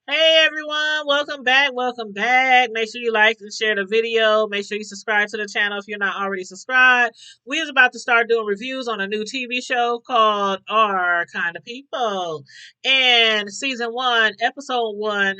Hey everyone, welcome back. Welcome back. Make sure you like and share the video. Make sure you subscribe to the channel if you're not already subscribed. We is about to start doing reviews on a new TV show called Our Kind of People. And season one, episode one,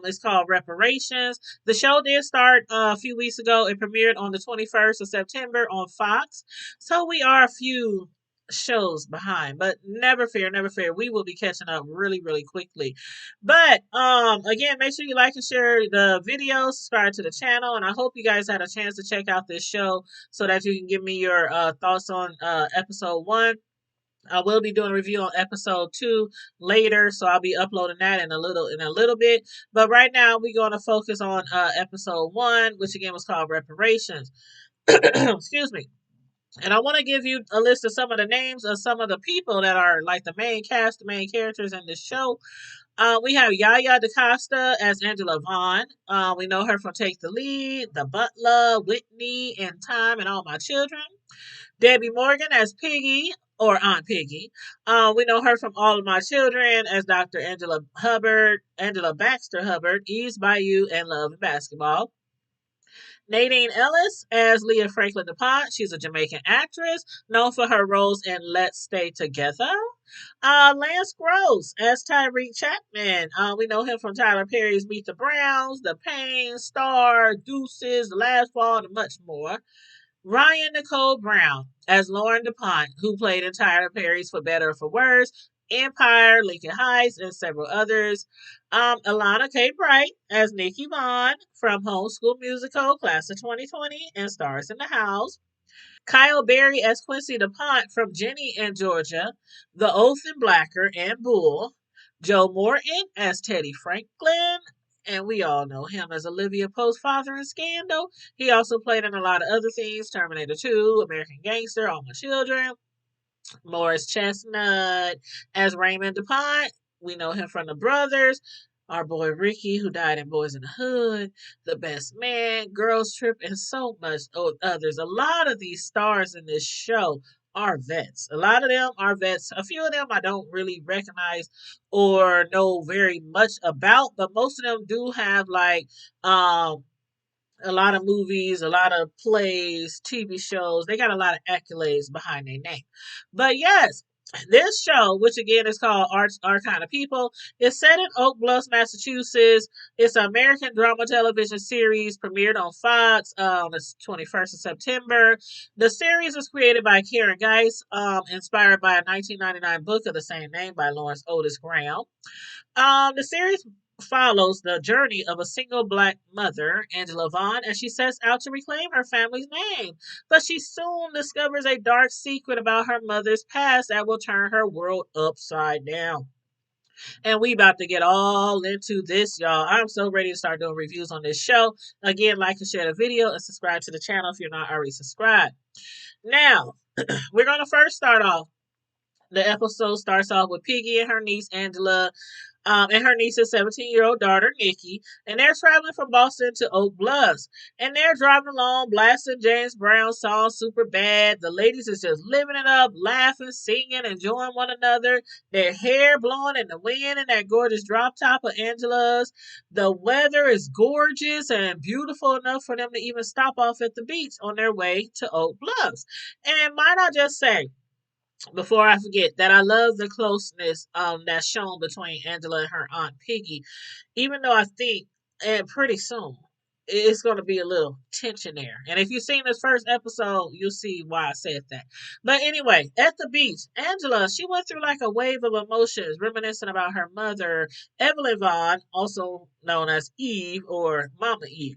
is called Reparations. The show did start a few weeks ago. It premiered on the 21st of September on Fox. So we are a few shows behind, but never fear, never fear. We will be catching up really, really quickly. But again, make sure you like and share the video, subscribe to the channel, and I hope you guys had a chance to check out this show so that you can give me your thoughts on episode one. I will be doing a review on episode two later, so I'll be uploading that in a little bit. But right now, we're going to focus on episode one, which again was called Reparations. Excuse me. And I want to give you a list of some of the names of some of the people that are like the main cast, the main characters in this show. We have Yaya DaCosta as Angela Vaughn. We know her from Take the Lead, The Butler, Whitney, In Time, and All My Children. Debbie Morgan as Piggy, or Aunt Piggy. We know her from All of My Children as Dr. Angela Hubbard, Angela Baxter Hubbard, Eve's Bayou, and Love and Basketball. Nadine Ellis as Leah Franklin DuPont. She's a Jamaican actress known for her roles in Let's Stay Together. Lance Gross as Tyreek Chapman. We know him from Tyler Perry's Meet the Browns, The Pain, Star, Deuces, The Last Fall, and much more. Ryan Nicole Brown as Lauren DuPont, who played in Tyler Perry's For Better or For Worse, Empire, Lincoln Heights, and several others. Alana K. Bright as Nikki Vaughn from Homeschool Musical, Class of 2020, and Stars in the House. Kyle Berry as Quincy DuPont from Jenny in Georgia, The Oath and Blacker, and Bull. Joe Morton as Teddy Franklin, and we all know him as Olivia Pope's father in Scandal. He also played in a lot of other things: Terminator 2, American Gangster, All My Children. Morris Chestnut as Raymond DuPont. We know him from The Brothers. Our boy Ricky, who died in Boys in the Hood, The Best Man, Girls Trip, and so much others. A lot of these stars in this show are vets. A lot of them are vets. A few of them I don't really recognize or know very much about, but most of them do have like a lot of movies, a lot of plays, TV shows. They got a lot of accolades behind their name. But yes, this show, which again is called Our Kind of People, is set in Oak Bluffs, Massachusetts. It's an American drama television series premiered on Fox on the 21st of September. The series was created by Karen Geis, inspired by a 1999 book of the same name by Lawrence Otis Graham. The series follows the journey of a single black mother, Angela Vaughn, as she sets out to reclaim her family's name. But she soon discovers a dark secret about her mother's past that will turn her world upside down. And we about to get all into this, y'all. I'm so ready to start doing reviews on this show. Again, like and share the video and subscribe to the channel if you're not already subscribed. Now, we're going to first start off. The episode starts off with Piggy and her niece Angela and her niece's 17-year-old daughter, Nikki, and they're traveling from Boston to Oak Bluffs. And they're driving along, blasting James Brown's song Super Bad. The ladies is just living it up, laughing, singing, enjoying one another. Their hair blowing in the wind in that gorgeous drop top of Angela's. The weather is gorgeous and beautiful enough for them to even stop off at the beach on their way to Oak Bluffs. And might I just say, before I forget that I love the closeness that's shown between Angela and her aunt Piggy, even though I think and pretty soon it's going to be a little tension there. And if you've seen this first episode, you'll see why I said that. But anyway, at the beach, Angela, she went through like a wave of emotions, reminiscing about her mother, Evelyn Vaughn, also known as Eve or Mama Eve.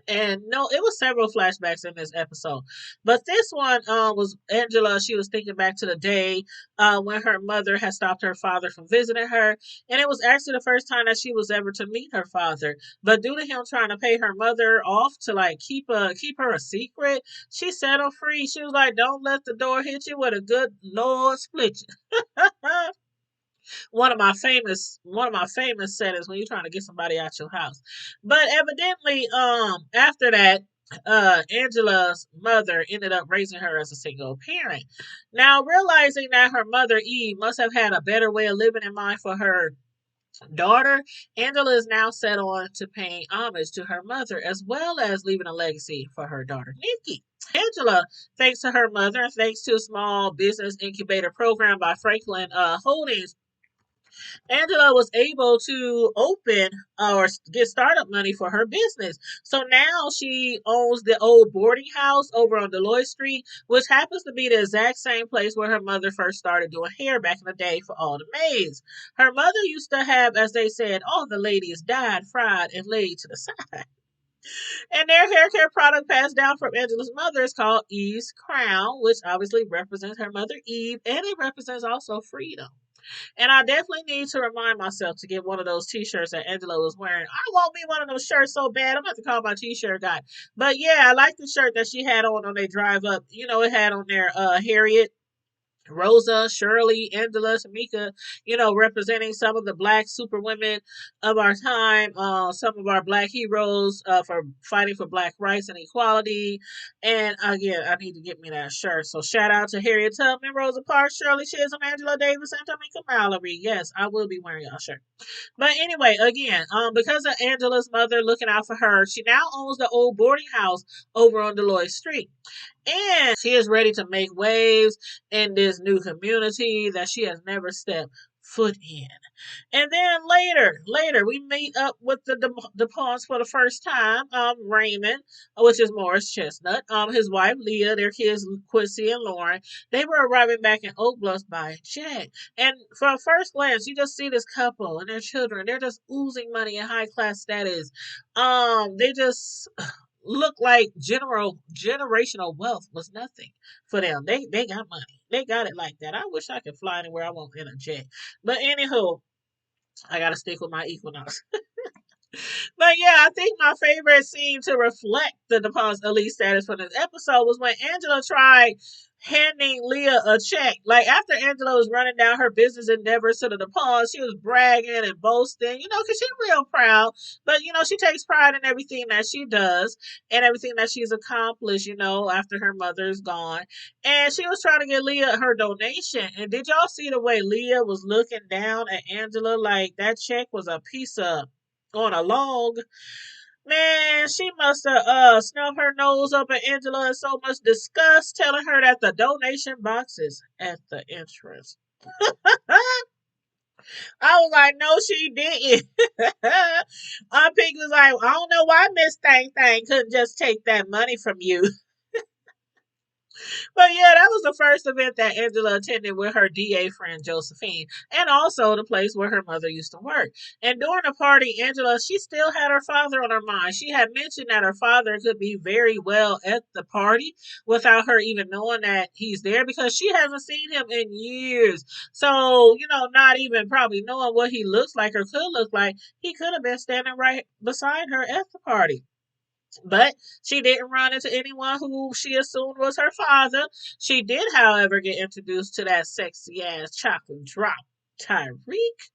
And no, it was several flashbacks in this episode, but this one was Angela. She was thinking back to the day when her mother had stopped her father from visiting her, and it was actually the first time that she was ever to meet her father. But due to him trying to pay her mother off to like keep her a secret, she set her free. She was like, "Don't let the door hit you with a good Lord split you." One of my famous settings when you're trying to get somebody out your house. But evidently, after that, Angela's mother ended up raising her as a single parent. Now realizing that her mother Eve must have had a better way of living in mind for her daughter, Angela is now set on to paying homage to her mother as well as leaving a legacy for her daughter, Nikki. Angela, thanks to her mother and thanks to a small business incubator program by Franklin Holdings, Angela was able to open or get startup money for her business. So now she owns the old boarding house over on Deloitte Street, which happens to be the exact same place where her mother first started doing hair back in the day for all the maids. Her mother used to have, as they said, all the ladies dyed, fried, and laid to the side. And their hair care product passed down from Angela's mother is called Eve's Crown, which obviously represents her mother Eve, and it represents also freedom. And I definitely need to remind myself to get one of those t-shirts that Angela was wearing. I want me one of those shirts so bad. I'm about to call my t-shirt guy. But yeah, I like the shirt that she had on they drive up. You know, it had on there Harriet, Rosa, Shirley, Angela, Tamika, representing some of the black superwomen of our time, some of our black heroes for fighting for black rights and equality. And again, I need to get me that shirt. So shout out to Harriet Tubman, Rosa Parks, Shirley Chisholm, Angela Davis, and Tamika Mallory. Yes, I will be wearing y'all shirt. But anyway, again, because of Angela's mother looking out for her, she now owns the old boarding house over on Deloitte Street. And she is ready to make waves in this new community that she has never stepped foot in. And then later, we meet up with the DuPonts for the first time. Raymond, which is Morris Chestnut, his wife Leah, their kids Quincy and Lauren. They were arriving back in Oak Bluffs by jet. And for a first glance, you just see this couple and their children. They're just oozing money and high class status. They just look like generational wealth was nothing for them. They got money. They got it like that. I wish I could fly anywhere I want in a jet. But anywho, I gotta stick with my Equinox. But yeah, I think my favorite scene to reflect the DuPont's elite status from this episode was when Angela tried handing Leah a check. Like after Angela was running down her business endeavors to the DuPont, she was bragging and boasting, because she's real proud. But she takes pride in everything that she does and everything that she's accomplished, after her mother's gone. And she was trying to get Leah her donation. And did y'all see the way Leah was looking down at Angela like that check was a piece of on a log? Man, she must have snubbed her nose up at Angela in so much disgust, telling her that the donation box is at the entrance. I was like, no, she didn't. Aunt Pig was like, I don't know why Miss Thang Thang couldn't just take that money from you. But yeah, that was the first event that Angela attended with her DA friend Josephine, and also the place where her mother used to work. And during the party, Angela, she still had her father on her mind. She had mentioned that her father could be very well at the party without her even knowing that he's there because she hasn't seen him in years. So, not even probably knowing what he looks like or could look like, he could have been standing right beside her at the party. But she didn't run into anyone who she assumed was her father. She did, however, get introduced to that sexy ass chocolate drop, Tyreek.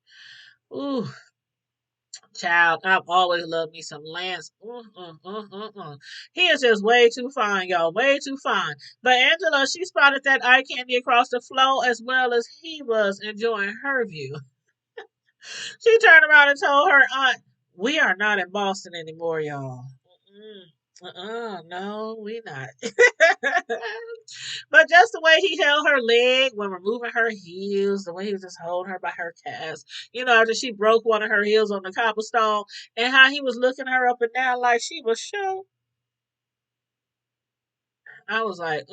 Ooh, child, I've always loved me some Lance. He is just way too fine, y'all. Way too fine. But Angela, she spotted that eye candy across the floor as well as he was enjoying her view. She turned around and told her aunt, "We are not in Boston anymore, y'all." No, we not. But just the way he held her leg when removing her heels, the way he was just holding her by her calves, after she broke one of her heels on the cobblestone, and how he was looking her up and down like she was sure. I was like,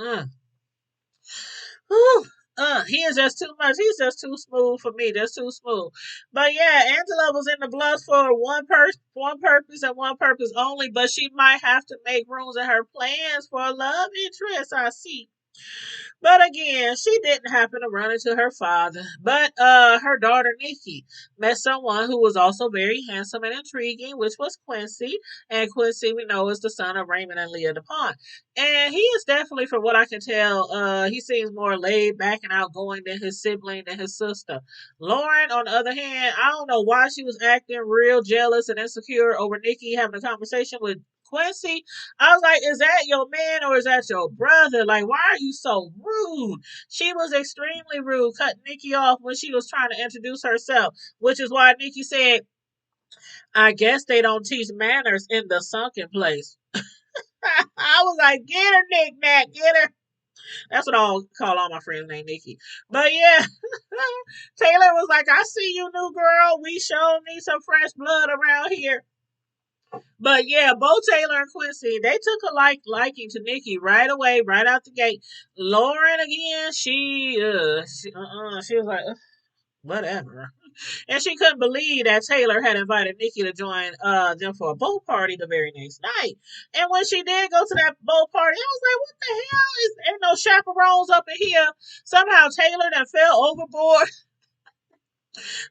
whew, he is just too much. He's just too smooth for me. Just too smooth. But yeah, Angela was in the bluffs for one purpose and one purpose only. But she might have to make rooms in her plans for a love interest. I see. But again, she didn't happen to run into her father. But her daughter Nikki met someone who was also very handsome and intriguing, which was Quincy. And Quincy, we know, is the son of Raymond and Leah DuPont. And he is definitely, from what I can tell, he seems more laid back and outgoing than his sibling and his sister. Lauren, on the other hand, I don't know why she was acting real jealous and insecure over Nikki having a conversation with Quincy. I was like, is that your man or is that your brother? Like, why are you so rude? She was extremely rude, cutting Nikki off when she was trying to introduce herself, which is why Nikki said, I guess they don't teach manners in the sunken place. I was like, get her, Nick Nack, get her. That's what I'll call all my friends named Nikki. But yeah, Taylor was like, I see you, new girl. We sure need some fresh blood around here. But yeah, Bo Taylor and Quincy, they took a liking to Nikki right away, right out the gate. Lauren again, she was like, whatever. And she couldn't believe that Taylor had invited Nikki to join them for a boat party the very next night. And when she did go to that boat party, I was like, what the hell? Ain't no chaperones up in here. Somehow Taylor done fell overboard.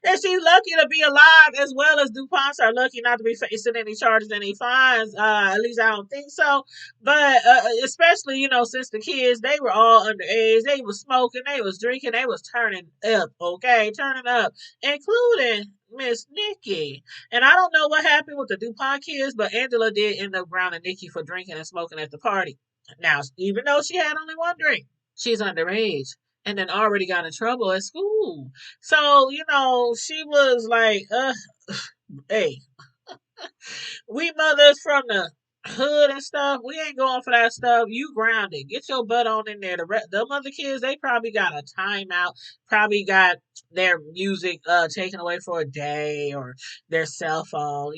And she's lucky to be alive, as well as DuPonts are lucky not to be facing any charges, any fines. At least I don't think so. But especially, since the kids, they were all underage. They was smoking, they was drinking, they was turning up, okay? Turning up, including Miss Nikki. And I don't know what happened with the DuPont kids, but Angela did end up grounding Nikki for drinking and smoking at the party. Now, even though she had only one drink, she's underage and then already got in trouble at school. So, she was like, hey, we mothers from the hood and stuff, we ain't going for that stuff. You grounded. Get your butt on in there. The other kids, they probably got a timeout, probably got their music taken away for a day or their cell phone,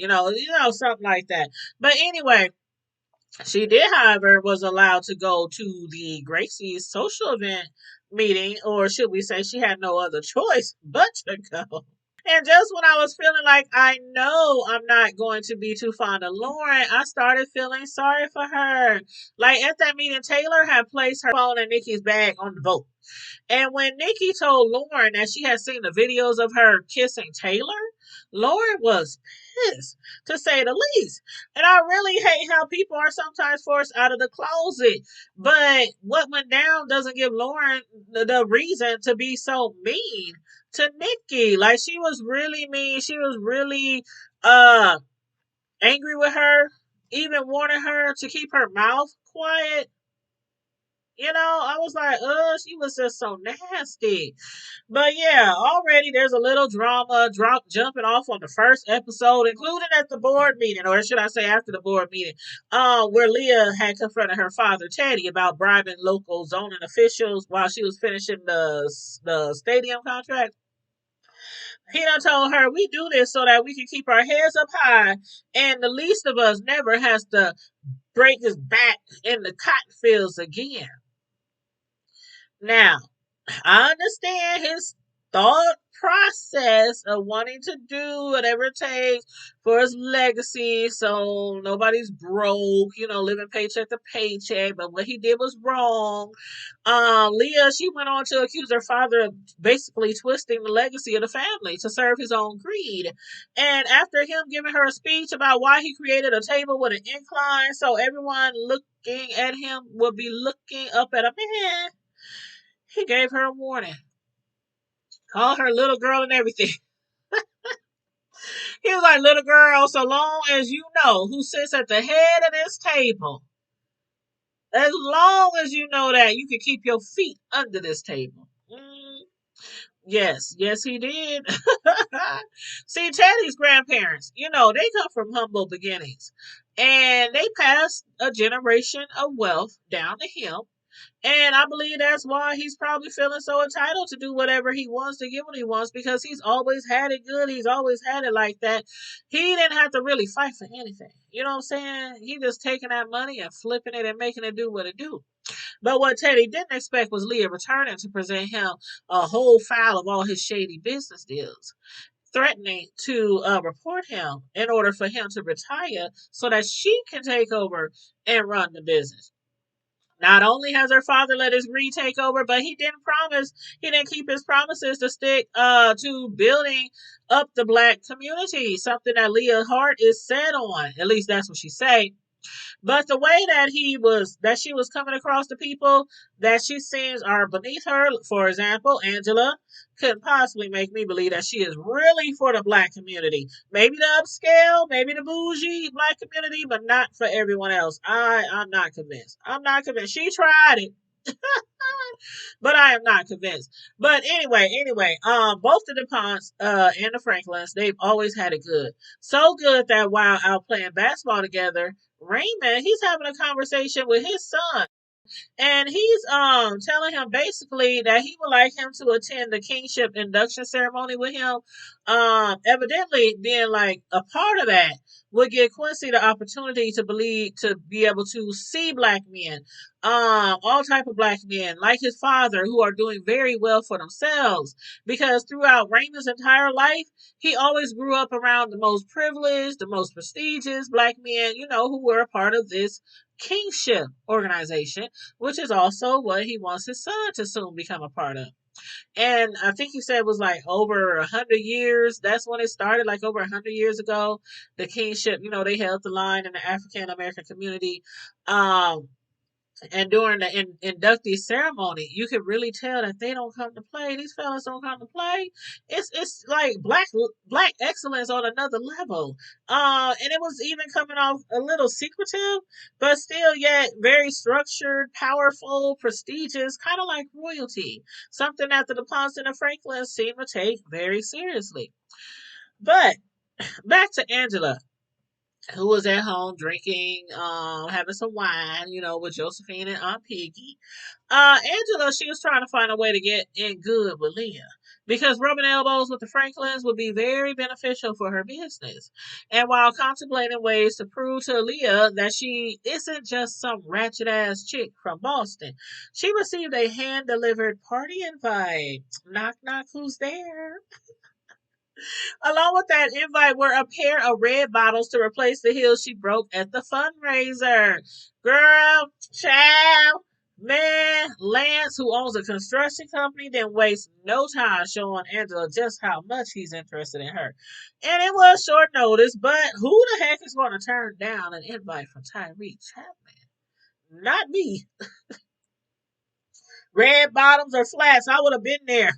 something like that. But anyway, she did, however, was allowed to go to the Gracie's social event meeting, or should we say she had no other choice but to go. And just when I was feeling like I know I'm not going to be too fond of Lauren, I started feeling sorry for her. Like at that meeting, Taylor had placed her phone in Nikki's bag on the boat. And when Nikki told Lauren that she had seen the videos of her kissing Taylor, Lauren was pissed, to say the least. And I really hate how people are sometimes forced out of the closet. But what went down doesn't give Lauren the reason to be so mean to Nikki. Like, she was really mean. She was really angry with her, even warning her to keep her mouth quiet. I was like, she was just so nasty. But yeah, already there's a little drama jumping off on the first episode, including at the board meeting, or should I say after the board meeting, where Leah had confronted her father, Teddy, about bribing local zoning officials while she was finishing the stadium contract. He done told her, we do this so that we can keep our heads up high, and the least of us never has to break his back in the cotton fields again. Now, I understand his thought process of wanting to do whatever it takes for his legacy so nobody's broke, living paycheck to paycheck. But what he did was wrong. Leah, she went on to accuse her father of basically twisting the legacy of the family to serve his own greed. And after him giving her a speech about why he created a table with an incline so everyone looking at him would be looking up at a man, he gave her a warning. Called her little girl and everything. He was like, little girl, so long as you know who sits at the head of this table, as long as you know that, you can keep your feet under this table. Yes, he did. See, Teddy's grandparents, they come from humble beginnings. And they passed a generation of wealth down to him. And I believe that's why he's probably feeling so entitled to do whatever he wants, to get what he wants, because he's always had it good. He's always had it like that. He didn't have to really fight for anything. You know what I'm saying? He just taking that money and flipping it and making it do what it do. But what Teddy didn't expect was Leah returning to present him a whole file of all his shady business deals, threatening to report him in order for him to retire so that she can take over and run the business. Not only has her father let his greed take over, but he didn't keep his promises to stick to building up the black community, something that Leah Hart is set on. At least that's what she say. But the way that she was coming across the people that she seems are beneath her, for example, Angela, couldn't possibly make me believe that she is really for the black community. Maybe the upscale, maybe the bougie black community, but not for everyone else. I'm not convinced. I'm not convinced. She tried it. But I am not convinced. But anyway, both the DuPonts and the Franklins, they've always had it good. So good that while out playing basketball together, Raymond, he's having a conversation with his son, and he's telling him basically that he would like him to attend the kingship induction ceremony with him. Evidently being like a part of that would give Quincy the opportunity to be able to see black men, all type of black men like his father who are doing very well for themselves. Because throughout Raymond's entire life, he always grew up around the most privileged, the most prestigious black men, who were a part of this kingship organization, which is also what he wants his son to soon become a part of. And I think he said it was like over 100 years. That's when it started, like over 100 years ago. The kingship, they held the line in the African American community. And during the inductee ceremony, you could really tell that they don't come to play. These fellas don't come to play. It's like black excellence on another level. And it was even coming off a little secretive, but still yet very structured, powerful, prestigious, kind of like royalty. Something that the DuPonts and the Franklins seem to take very seriously. But back to Angela, who was at home drinking, having some wine, with Josephine and Aunt Piggy. Angela, she was trying to find a way to get in good with Leah because rubbing elbows with the Franklins would be very beneficial for her business. And while contemplating ways to prove to Leah that she isn't just some ratchet ass chick from Boston, she received a hand delivered party invite. Knock, knock, who's there? Along with that invite were a pair of red bottles to replace the heels she broke at the fundraiser. Girl, child, man, Lance, who owns a construction company, didn't waste no time showing Angela just how much he's interested in her. And it was short notice, but who the heck is going to turn down an invite from Tyreek Chapman? Not me. Red bottoms or flats, I would have been there.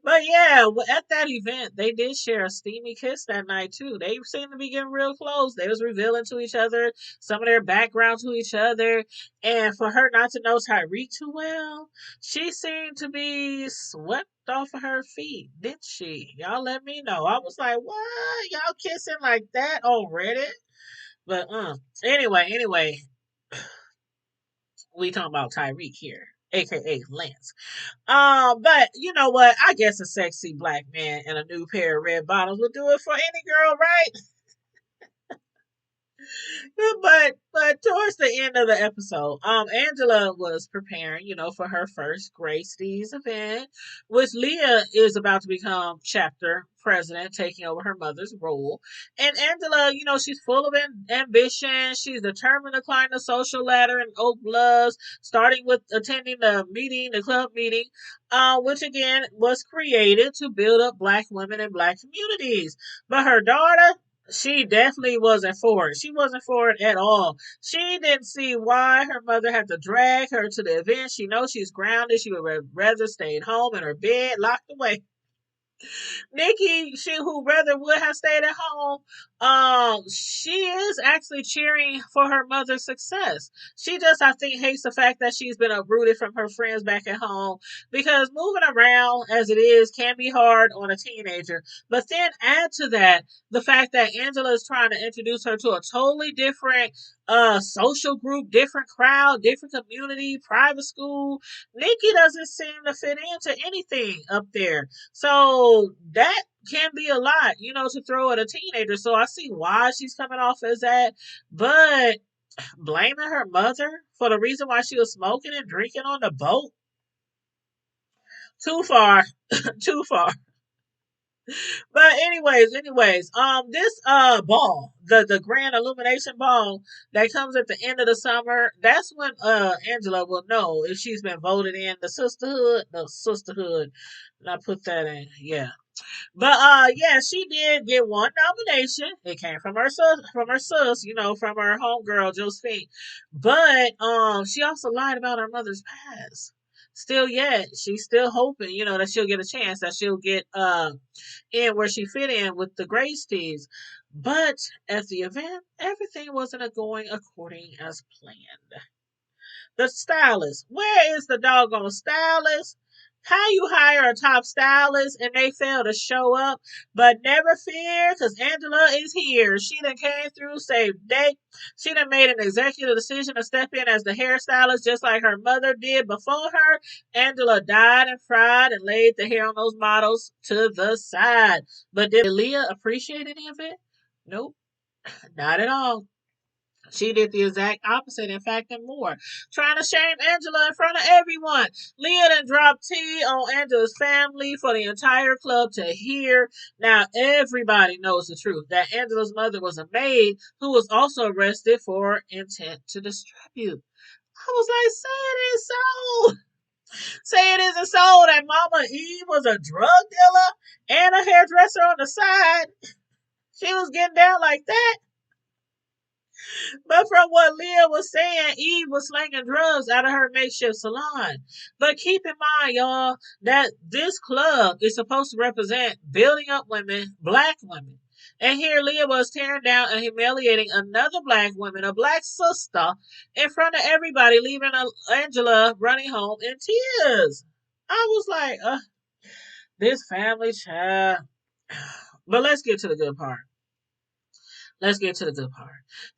But yeah, at that event, they did share a steamy kiss that night too. They seemed to be getting real close. They was revealing to each other some of their background to each other. And for her not to know Tyreek too well, she seemed to be swept off of her feet, didn't she? Y'all let me know. I was like, what? Y'all kissing like that already? But anyway, we talking about Tyreek here, aka Lance. But you know what? I guess a sexy black man and a new pair of red bottoms would do it for any girl, right? But towards the end of the episode, Angela was preparing, for her first Grace D's event, which Leah is about to become chapter president, taking over her mother's role. And Angela, she's full of ambition. She's determined to climb the social ladder in Oak Bluffs, starting with attending the club meeting, which again was created to build up black women and black communities. But her daughter, she definitely wasn't for it. She wasn't for it at all. She didn't see why her mother had to drag her to the event. She knows she's grounded. She would rather stay at home in her bed, locked away. Nikki, she who rather would have stayed at home, she is actually cheering for her mother's success. She just, I think, hates the fact that she's been uprooted from her friends back at home because moving around as it is can be hard on a teenager. But then add to that the fact that Angela is trying to introduce her to a totally different social group, different crowd, different community, private school. Nikki doesn't seem to fit into anything up there. So that can be a lot, to throw at a teenager. So I see why she's coming off as that. But blaming her mother for the reason why she was smoking and drinking on the boat, too far. Too far. But anyways, this ball, the grand illumination ball that comes at the end of the summer, that's when Angela will know if she's been voted in the sisterhood. And I put that in, yeah. But yeah, she did get one nomination. It came from her sis, from her homegirl Josephine. But she also lied about her mother's past. Still yet, she's still hoping, that she'll get a chance, that she'll get in where she fit in with the Gracedies. But at the event, everything wasn't going according as planned. The stylist. Where is the doggone stylist? How you hire a top stylist and they fail to show up? But never fear, because Angela is here. She done came through, saved day. She done made an executive decision to step in as the hairstylist, just like her mother did before her. Angela died and fried and laid the hair on those models to the side. But did Leah appreciate any of it? Nope, not at all. She did the exact opposite, in fact, and more. Trying to shame Angela in front of everyone. Leah done dropped tea on Angela's family for the entire club to hear. Now, everybody knows the truth that Angela's mother was a maid who was also arrested for intent to distribute. I was like, say it ain't so. Say it isn't so that Mama Eve was a drug dealer and a hairdresser on the side. She was getting down like that. But from what Leah was saying, Eve was slinging drugs out of her makeshift salon. But keep in mind, y'all, that this club is supposed to represent building up women, black women. And here Leah was tearing down and humiliating another black woman, a black sister, in front of everybody, leaving Angela running home in tears. I was like, this family child. But let's get to the good part. Let's get to the good part.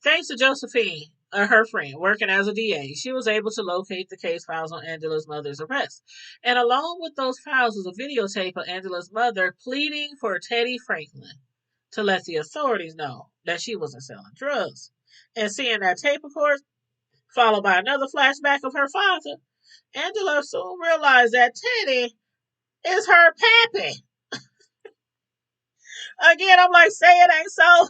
Thanks to Josephine, her friend, working as a DA, she was able to locate the case files on Angela's mother's arrest. And along with those files was a videotape of Angela's mother pleading for Teddy Franklin to let the authorities know that she wasn't selling drugs. And seeing that tape, of course, followed by another flashback of her father, Angela soon realized that Teddy is her pappy. Again, I'm like, say it ain't so.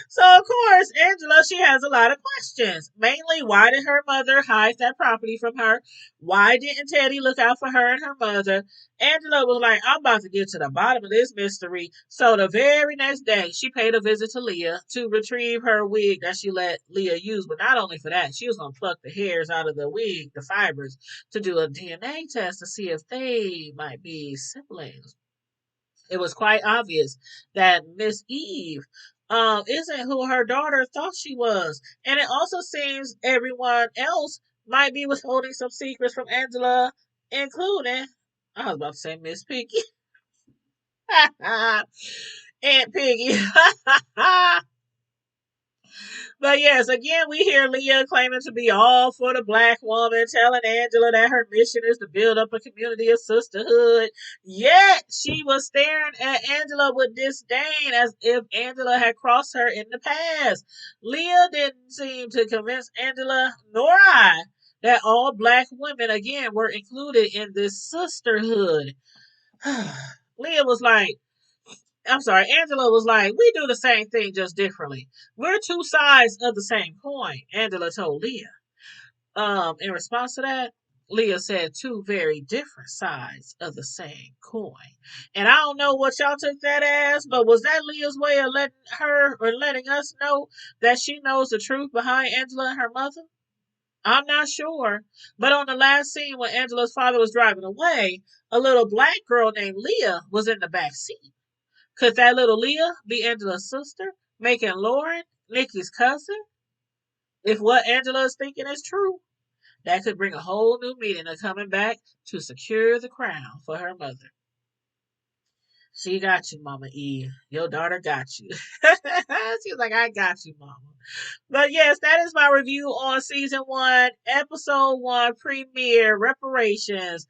So, of course, Angela, she has a lot of questions. Mainly, why did her mother hide that property from her? Why didn't Teddy look out for her and her mother? Angela was like, I'm about to get to the bottom of this mystery. So, the very next day, she paid a visit to Leah to retrieve her wig that she let Leah use. But not only for that, she was going to pluck the hairs out of the wig, the fibers, to do a DNA test to see if they might be siblings. It was quite obvious that Miss Eve isn't who her daughter thought she was. And it also seems everyone else might be withholding some secrets from Angela, including, I was about to say Miss Piggy. Aunt Piggy. But yes, again, we hear Leah claiming to be all for the black woman, telling Angela that her mission is to build up a community of sisterhood. Yet she was staring at Angela with disdain as if Angela had crossed her in the past. Leah didn't seem to convince Angela, nor I, that all black women, again, were included in this sisterhood. Leah was like, Angela was like, we do the same thing just differently. We're two sides of the same coin, Angela told Leah. In response to that, Leah said two very different sides of the same coin. And I don't know what y'all took that as, but was that Leah's way of letting us know that she knows the truth behind Angela and her mother? I'm not sure. But on the last scene when Angela's father was driving away, a little black girl named Leah was in the back seat. Could that little Leah be Angela's sister, making Lauren Nikki's cousin? If what Angela is thinking is true, that could bring a whole new meaning of coming back to secure the crown for her mother. She got you, Mama Eve. Your daughter got you. She's like, I got you, Mama. But yes, that is my review on season 1, episode 1, premiere, reparations.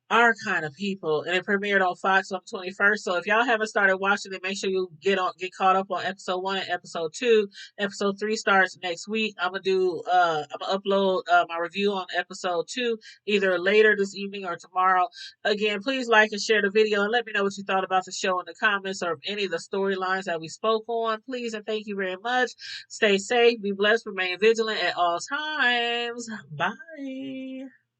Our kind of people, and it premiered on Fox on the 21st. So if y'all haven't started watching it, make sure you get caught up on episode 1 and episode 2. Episode 3 starts next week. I'm gonna upload my review on episode 2 either later this evening or tomorrow. Again, please like and share the video and let me know what you thought about the show in the comments or any of the storylines that we spoke on. Please and thank you very much. Stay safe, be blessed, remain vigilant at all times. Bye.